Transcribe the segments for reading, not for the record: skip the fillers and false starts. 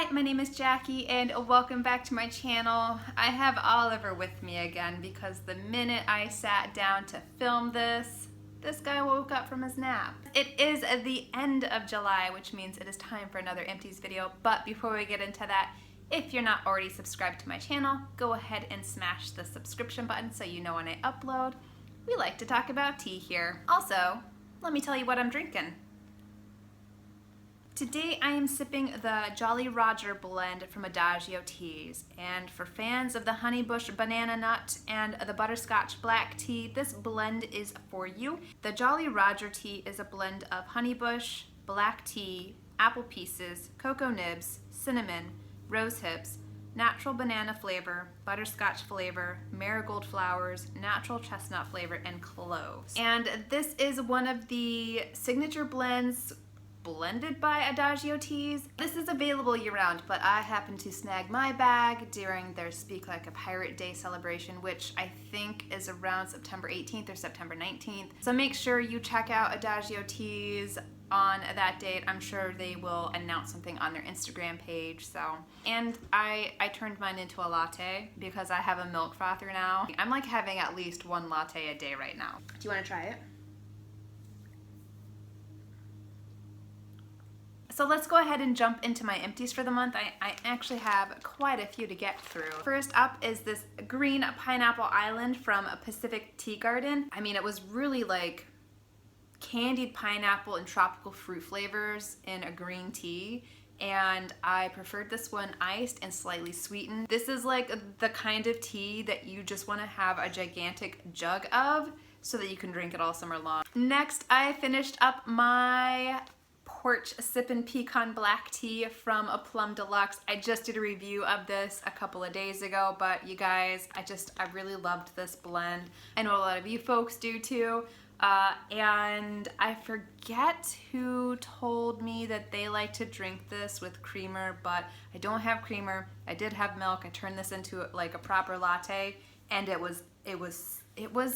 Hi, my name is Jackie and welcome back to my channel. I have Oliver with me again because the minute I sat down to film this guy woke up from his nap. It is the end of July, which means it is time for another Empties video. But before we get into that, if you're not already subscribed to my channel, go ahead and smash the subscription button so you know when I upload. We like to talk about tea here. Also, let me tell you what I'm drinking. Today I am sipping the Jolly Roger blend from Adagio Teas, and for fans of the Honeybush Banana Nut and the Butterscotch Black Tea, this blend is for you. The Jolly Roger tea is a blend of honeybush, black tea, apple pieces, cocoa nibs, cinnamon, rose hips, natural banana flavor, butterscotch flavor, marigold flowers, natural chestnut flavor, and cloves. And this is one of the signature blends blended by Adagio Teas. This is available year-round, but I happened to snag my bag during their Speak Like a Pirate Day celebration, which I think is around September 18th or September 19th. So make sure you check out Adagio Teas on that date. I'm sure they will announce something on their Instagram page. And I turned mine into a latte because I have a milk frother now. I'm like having at least one latte a day right now. Do you want to try it? So let's go ahead and jump into my empties for the month. I actually have quite a few to get through. First up is this green pineapple island from Pacific Tea Garden. I mean, it was really like candied pineapple and tropical fruit flavors in a green tea, and I preferred this one iced and slightly sweetened. This is like the kind of tea that you just want to have a gigantic jug of so that you can drink it all summer long. Next, I finished up my Porch Sippin' Pecan Black Tea from a Plum Deluxe. I just did a review of this a couple of days ago, but you guys, I really loved this blend. I know a lot of you folks do too. And I forget who told me that they like to drink this with creamer, but I don't have creamer. I did have milk. I turned this into like a proper latte, and it was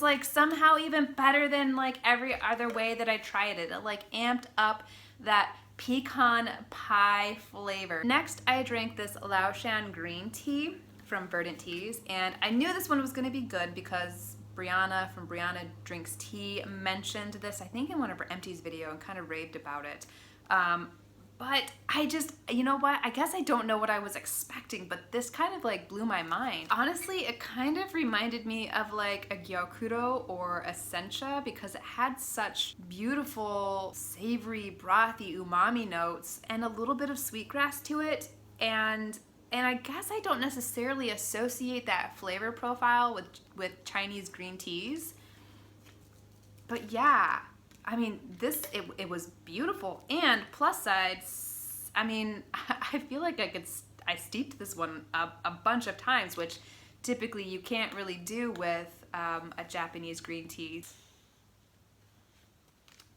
like somehow even better than like every other way that I tried it. It like amped up that pecan pie flavor. Next, I drank this Laoshan green tea from Verdant Teas, and I knew this one was gonna be good because Brianna from Brianna Drinks Tea mentioned this, I think in one of her Empties video, and kind of raved about it. But I just, you know what, I guess I don't know what I was expecting, but this kind of like blew my mind. Honestly, it kind of reminded me of like a gyokuro or a sencha because it had such beautiful, savory, brothy, umami notes and a little bit of sweetgrass to it. And I guess I don't necessarily associate that flavor profile with Chinese green teas. But yeah, I mean, it was beautiful, and plus sides, I mean, I feel like I steeped this one a bunch of times, which typically you can't really do with a Japanese green tea.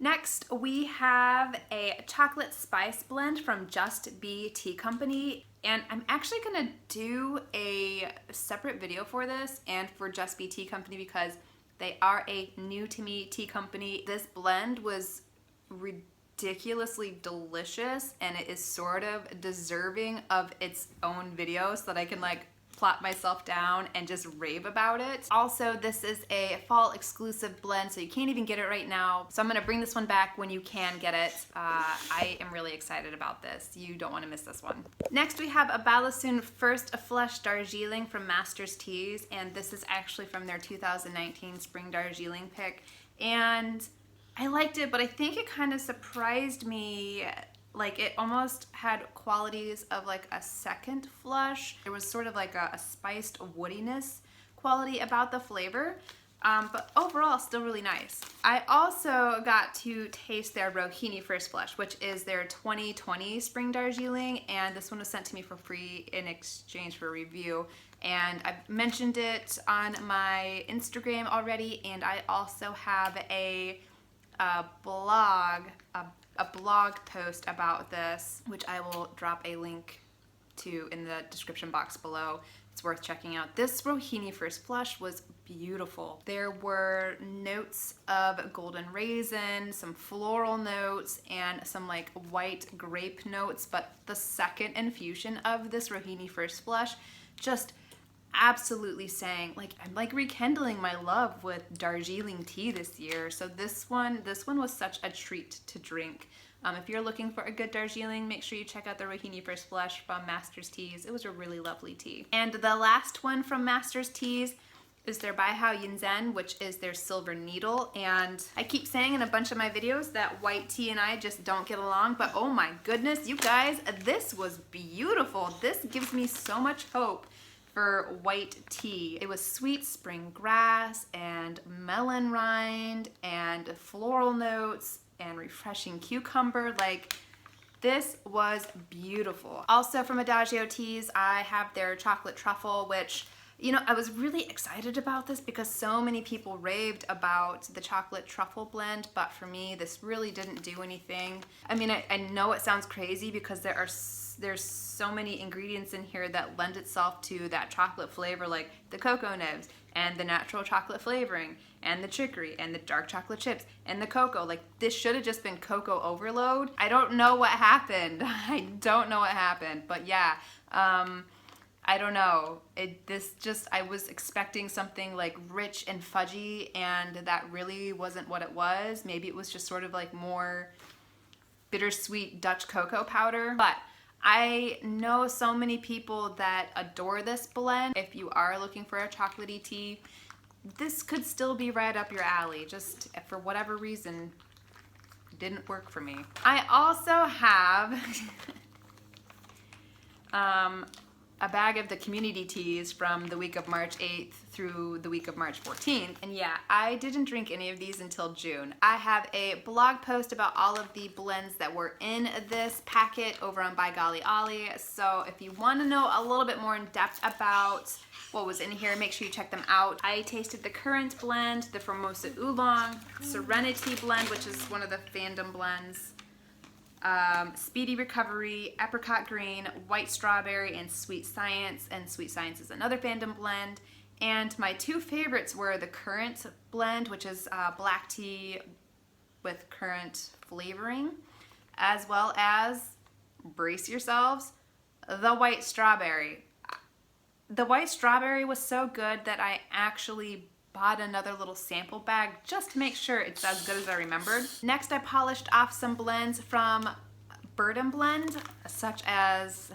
Next, we have a chocolate spice blend from Just Bee Tea Company, and I'm actually gonna do a separate video for this and for Just Bee Tea Company because they are a new to me tea company. This blend was ridiculously delicious, and it is sort of deserving of its own video so that I can like plop myself down and just rave about it. Also, this is a fall exclusive blend, so you can't even get it right now. So I'm gonna bring this one back when you can get it. I am really excited about this. You don't wanna miss this one. Next, we have a Balasun Flush Darjeeling from Masters Teas, and this is actually from their 2019 Spring Darjeeling pick. And I liked it, but I think it kind of surprised me. Like, it almost had qualities of like a second flush. There was sort of like a spiced woodiness quality about the flavor, but overall still really nice. I also got to taste their Rohini First Flush, which is their 2020 Spring Darjeeling, and this one was sent to me for free in exchange for a review. And I've mentioned it on my Instagram already, and I also have a blog post about this, which I will drop a link to in the description box below. it's worth checking out. This Rohini First Flush was beautiful. There were notes of golden raisin, some floral notes, and some like white grape notes, but the second infusion of this Rohini First Flush just absolutely sang, like, I'm like rekindling my love with Darjeeling tea this year. So this one was such a treat to drink. If you're looking for a good Darjeeling, make sure you check out the Rohini First Flush from Master's Teas. It was a really lovely tea. And the last one from Master's Teas is their Baihao Yinzhen, which is their silver needle. And I keep saying in a bunch of my videos that white tea and I just don't get along, but oh my goodness, you guys, this was beautiful. This gives me so much hope for white tea. It was sweet spring grass and melon rind and floral notes and refreshing cucumber. Like, this was beautiful. Also from Adagio Teas, I have their chocolate truffle, which, you know, I was really excited about this because so many people raved about the chocolate truffle blend, but for me, this really didn't do anything. I mean, I know it sounds crazy because there's so many ingredients in here that lend itself to that chocolate flavor, like the cocoa nibs and the natural chocolate flavoring and the chicory and the dark chocolate chips and the cocoa. Like, this should have just been cocoa overload. I don't know what happened. I don't know what happened, but yeah, I don't know. I was expecting something like rich and fudgy, and that really wasn't what it was. Maybe it was just sort of like more bittersweet Dutch cocoa powder, but I know so many people that adore this blend. If you are looking for a chocolatey tea, this could still be right up your alley. Just for whatever reason, it didn't work for me. I also have a bag of the community teas from the week of March 8th through the week of March 14th. And yeah, I didn't drink any of these until June. I have a blog post about all of the blends that were in this packet over on By Golly Ollie. So if you want to know a little bit more in depth about what was in here, make sure you check them out. I tasted the Currant blend, the Formosa Oolong, Serenity blend, which is one of the fandom blends, Speedy Recovery, Apricot Green, White Strawberry, and Sweet Science. And Sweet Science is another fandom blend. And my two favorites were the Currant blend, which is black tea with currant flavoring, as well as, brace yourselves, the White Strawberry. The White Strawberry was so good that I actually bought another little sample bag just to make sure it's as good as I remembered. Next, I polished off some blends from Bird & Blend, such as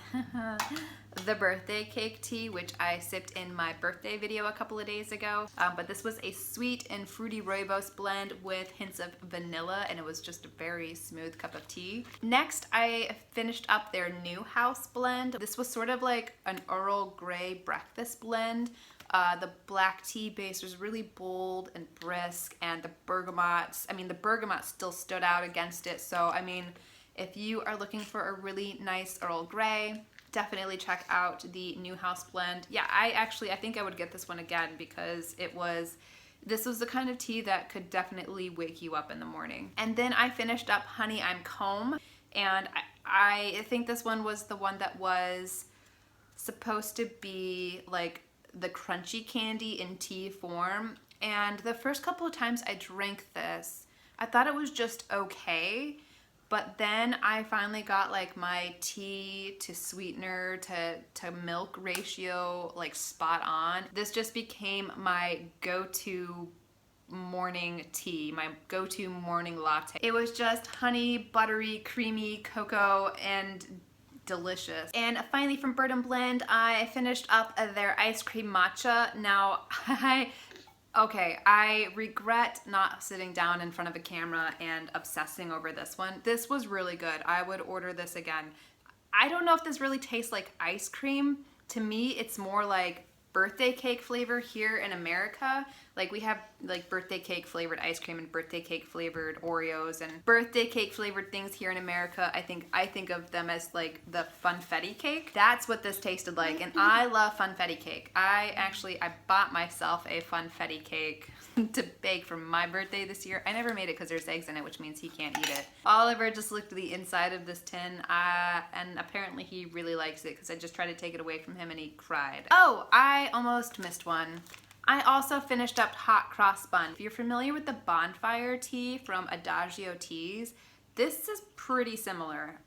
the birthday cake tea, which I sipped in my birthday video a couple of days ago. But this was a sweet and fruity rooibos blend with hints of vanilla, and it was just a very smooth cup of tea. Next, I finished up their New House blend. This was sort of like an Earl Grey breakfast blend. The black tea base was really bold and brisk, and the bergamot still stood out against it. So, I mean, if you are looking for a really nice Earl Grey, definitely check out the New House blend. Yeah, I think I would get this one again because this was the kind of tea that could definitely wake you up in the morning. And then I finished up Honey I'm Comb, and I think this one was the one that was supposed to be like the crunchy candy in tea form. And the first couple of times I drank this, I thought it was just okay. But then I finally got like my tea to sweetener to milk ratio like spot on. This just became my go-to morning tea, my go-to morning latte. It was just honey, buttery, creamy, cocoa, and delicious. And finally from Bird & Blend, I finished up their ice cream matcha. Now, I regret not sitting down in front of a camera and obsessing over this one. This was really good. I would order this again. I don't know if this really tastes like ice cream. To me, it's more like birthday cake flavor here in America. Like, we have like birthday cake flavored ice cream and birthday cake flavored Oreos and birthday cake flavored things here in America. I think of them as like the funfetti cake. That's what this tasted like, and I love funfetti cake. I bought myself a funfetti cake to bake for my birthday this year. I never made it because there's eggs in it, which means he can't eat it. Oliver just looked at the inside of this tin, and apparently he really likes it because I just tried to take it away from him and he cried. Oh, I almost missed one. I also finished up hot cross bun. If you're familiar with the bonfire tea from Adagio Teas, this is pretty similar.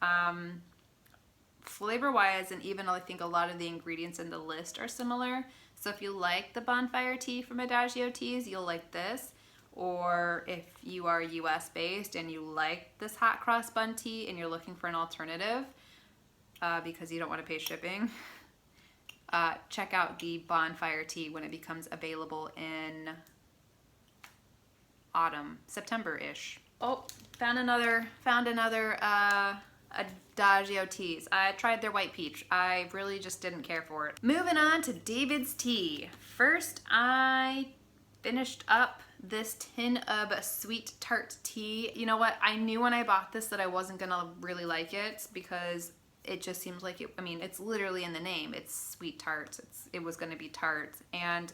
Flavor-wise, and even I think a lot of the ingredients in the list are similar. So if you like the bonfire tea from Adagio Teas, you'll like this. Or if you are US based and you like this hot cross bun tea and you're looking for an alternative because you don't want to pay shipping, check out the bonfire tea when it becomes available in autumn, September-ish. Oh, found another Adagio Teas. I tried their white peach. I really just didn't care for it. Moving on to DAVIDsTEA. First, I finished up this tin of sweet tart tea. You know what? I knew when I bought this that I wasn't gonna really like it because it just seems like it, I mean, it's literally in the name. It's sweet tart. It was gonna be tart. And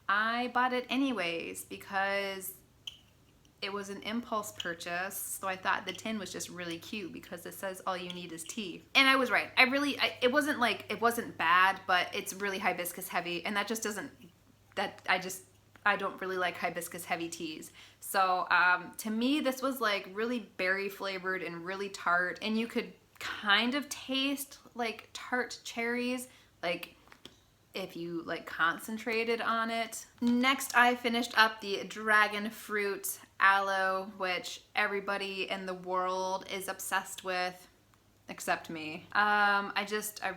I bought it anyways because it was an impulse purchase, so I thought the tin was just really cute because it says all you need is tea. And I was right. It wasn't bad, but it's really hibiscus heavy, and that just doesn't, I don't really like hibiscus heavy teas. So to me, this was like really berry flavored and really tart, and you could kind of taste like tart cherries, like if you like concentrated on it. Next, I finished up the dragon fruit aloe, which everybody in the world is obsessed with, except me. I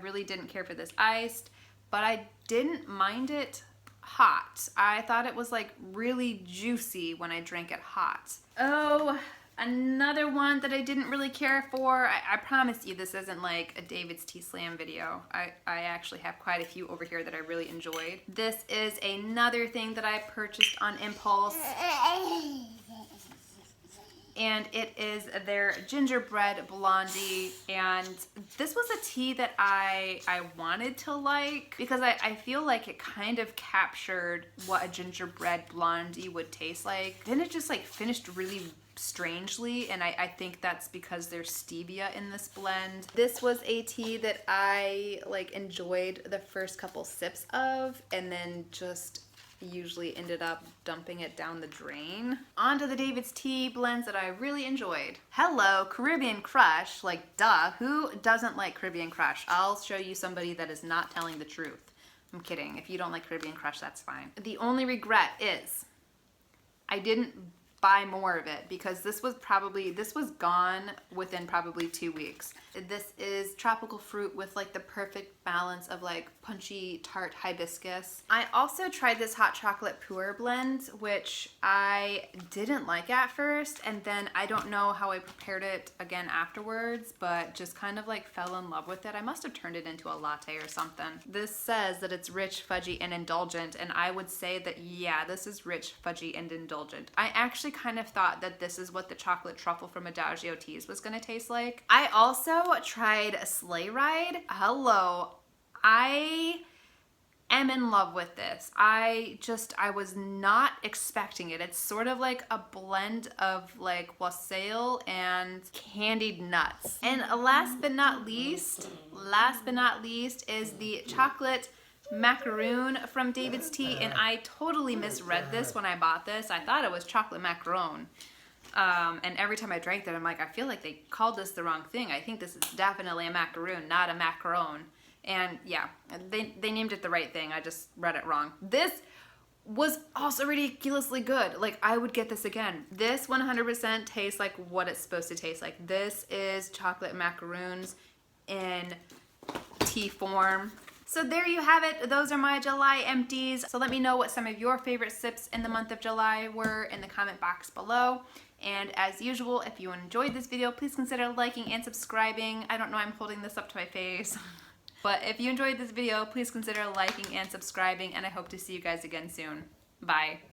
really didn't care for this iced, but I didn't mind it hot. I thought it was like really juicy when I drank it hot. Oh, another one that I didn't really care for. I promise you this isn't like a DAVIDsTEA slam video. I actually have quite a few over here that I really enjoyed. This is another thing that I purchased on impulse. And it is their Gingerbread Blondie. And this was a tea that I wanted to like because I feel like it kind of captured what a gingerbread blondie would taste like. Then it just like finished really strangely, and I think that's because there's stevia in this blend. This was a tea that I like enjoyed the first couple sips of and then just usually ended up dumping it down the drain. On to the DAVIDsTEA blends that I really enjoyed. Hello, Caribbean Crush. Like, duh, who doesn't like Caribbean Crush? I'll show you somebody that is not telling the truth. I'm kidding. If you don't like Caribbean Crush, that's fine. The only regret is I didn't buy more of it because this was gone within probably 2 weeks. This is tropical fruit with like the perfect balance of like punchy tart hibiscus. I also tried this hot chocolate puer blend, which I didn't like at first, and then I don't know how I prepared it again afterwards, but just kind of like fell in love with it. I must have turned it into a latte or something. This says that it's rich, fudgy, and indulgent, and I would say that yeah, this is rich, fudgy, and indulgent. I actually kind of thought that this is what the chocolate truffle from Adagio Teas was gonna taste like. I also tried a Sleigh Ride. Hello, I am in love with this. I was not expecting it. It's sort of like a blend of like wassail and candied nuts. And last but not least is the chocolate macaroon from DAVIDsTEA, and I totally misread this when I bought this. I thought it was chocolate macaron. And every time I drank that, I'm like, I feel like they called this the wrong thing. I think this is definitely a macaroon, not a macaron. And yeah, they named it the right thing. I just read it wrong. This was also ridiculously good. Like, I would get this again. This 100% tastes like what it's supposed to taste like. This is chocolate macaroons in tea form. So there you have it. Those are my July empties. So let me know what some of your favorite sips in the month of July were in the comment box below. And as usual, if you enjoyed this video, please consider liking and subscribing. I don't know, I'm holding this up to my face. But if you enjoyed this video, please consider liking and subscribing, and I hope to see you guys again soon. Bye.